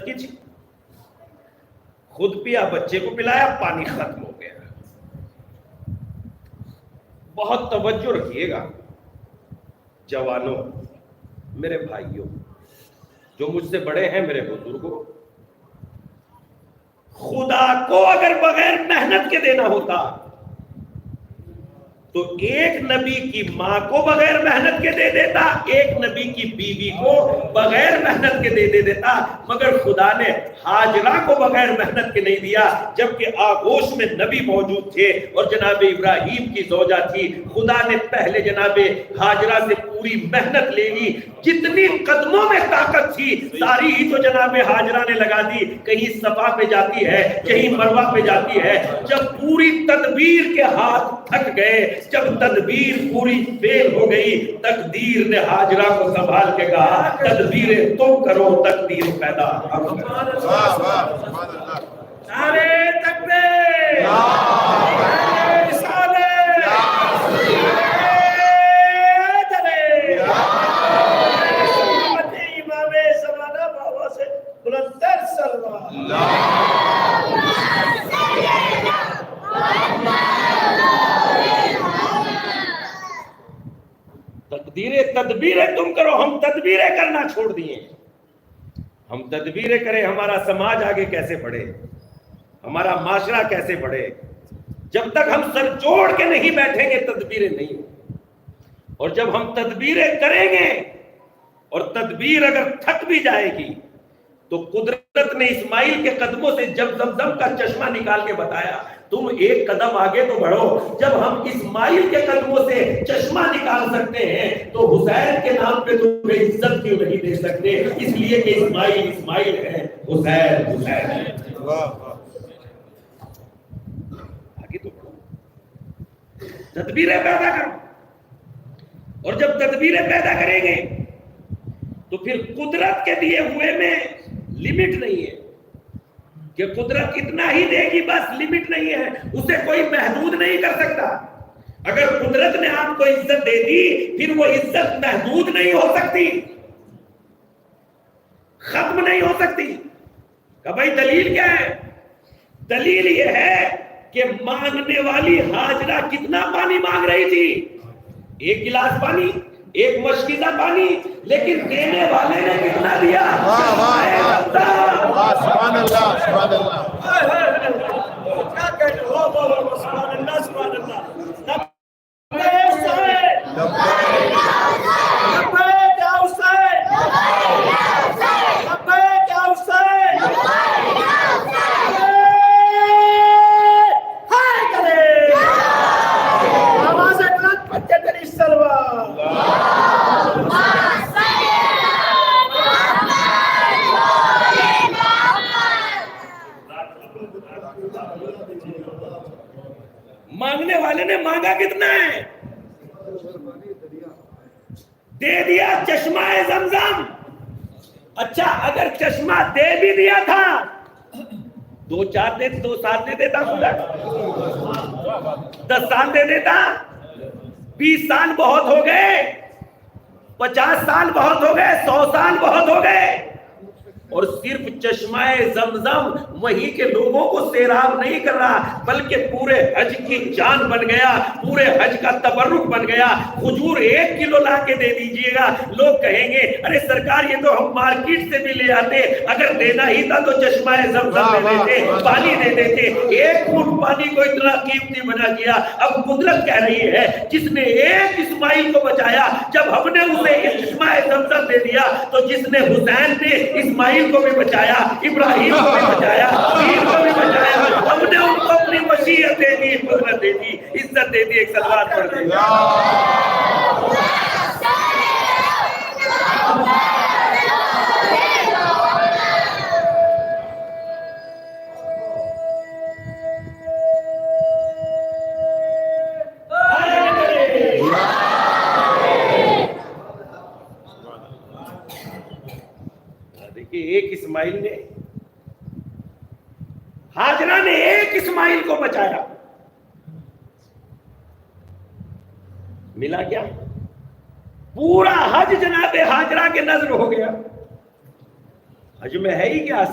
کچھ خود پیا بچے کو پلایا پانی ختم ہو گیا. بہت توجہ رکھیے گا جوانوں, میرے بھائیوں, جو مجھ سے بڑے ہیں, میرے بزرگوں, خدا کو اگر بغیر محنت کے دینا ہوتا تو ایک نبی کی ماں کو بغیر محنت کے دے دیتا, ایک نبی کی بیوی کو بغیر محنت کے دے دیتا, مگر خدا نے ہاجرہ کو بغیر محنت کے نہیں دیا, جبکہ آغوش میں نبی موجود تھے اور جناب ابراہیم کی زوجہ تھی. خدا نے پہلے جناب ہاجرہ سے پوری محنت لے لی, جتنی قدموں میں طاقت تھی ساری ہی تو جناب ہاجرہ نے لگا دی. کہیں صفا پہ جاتی ہے, کہیں مروہ پہ جاتی ہے. جب پوری تدبیر کے ہاتھ تھک گئے, جب تدبیر پوری فیل ہو گئی, تقدیر نے ہاجرہ کو سنبھال کے کہا تدبیریں تم کرو, تقدیر پیدا. نعرے تکبیر, نعرے رسالت, امام زمانہ بابا سے بلندر سلوات. تدبیریں تم کرو, ہم تدبیریں کرنا چھوڑ دیے. ہم تدبیریں کریں, ہمارا سماج آگے کیسے بڑھے, ہمارا معاشرہ کیسے بڑھے. جب تک ہم سر جوڑ کے نہیں بیٹھیں گے تدبیریں نہیں. اور جب ہم تدبیریں کریں گے اور تدبیر اگر تھک بھی جائے گی تو قدرت نے اسماعیل کے قدموں سے جب زمزم کا چشمہ نکال کے بتایا تم ایک قدم آگے تو بڑھو. جب ہم اسماعیل کے قدموں سے چشمہ نکال سکتے ہیں تو حسین کے نام پہ تمہیں عزت کیوں نہیں دے سکتے, اس لیے کہ اسماعیل اسماعیل ہے, حسین حسین ہے. آگے تو تدبیریں پیدا کرو, اور جب تدبیریں پیدا کریں گے تو پھر قدرت کے دیے ہوئے میں لمٹ نہیں ہے کہ قدرت اتنا ہی دے گی, بس لمٹ نہیں ہے, اسے کوئی محدود نہیں کر سکتا. اگر قدرت نے آپ کو عزت دے دی پھر وہ عزت محدود نہیں ہو سکتی, ختم نہیں ہو سکتی. کہ بھائی دلیل کیا ہے؟ دلیل یہ ہے کہ مانگنے والی ہاجرہ کتنا پانی مانگ رہی تھی, 1 گلاس پانی, 1 مشکیزہ پانی, لیکن دینے والے نے کتنا دیا؟ سبحان اللہ, سبحان اللہ. کیا کہتے ہو؟ سبحان اللہ, سبحان اللہ. مانگنے والے نے مانگا کتنا ہے؟ دے دیا چشمہ زمزم. اچھا اگر چشمہ دے بھی دیا تھا 2 سال دے دیتا خدا, 10 سال دے دیتا, 20 سال بہت ہو گئے, 50 سال بہت ہو گئے, 100 سال بہت ہو گئے, اور صرف چشمہ زمزم وہی کے لوگوں کو سیراب نہیں کر رہا بلکہ پورے حج کی جان بن گیا, پورے حج کا تبرک بن گیا. کھجور 1 کلو لا کے دے دیجئے گا, لوگ کہیں گے ارے سرکار یہ تو ہم مارکیٹ سے بھی لے آتے, اگر دینا ہی تھا تو چشمہ زمزم دے دیتے, پانی دے دیتے. 1 گھونٹ پانی کو اتنا قیمتی بنا دیا. اب قدرت کہہ رہی ہے جس نے ایک اسماعیل کو بچایا, جب ہم نے اسے چشمہ زمزم دے دیا تو جس نے حسین نے اسماعیل کو بھی بچایا, ابراہیم کو بھی بچایا, عید کو بھی بچایا, ہم نے ان کو اپنی مشیت دے دی, قدرت دے دی, عزت دے دی. ایک صلوات پڑھ دیں. ایک اسماعیل نے, ہاجرہ نے ایک اسماعیل کو بچایا, ملا کیا؟ پورا حج جناب ہاجرہ کے نظر ہو گیا. حج میں ہے ہی کیا؟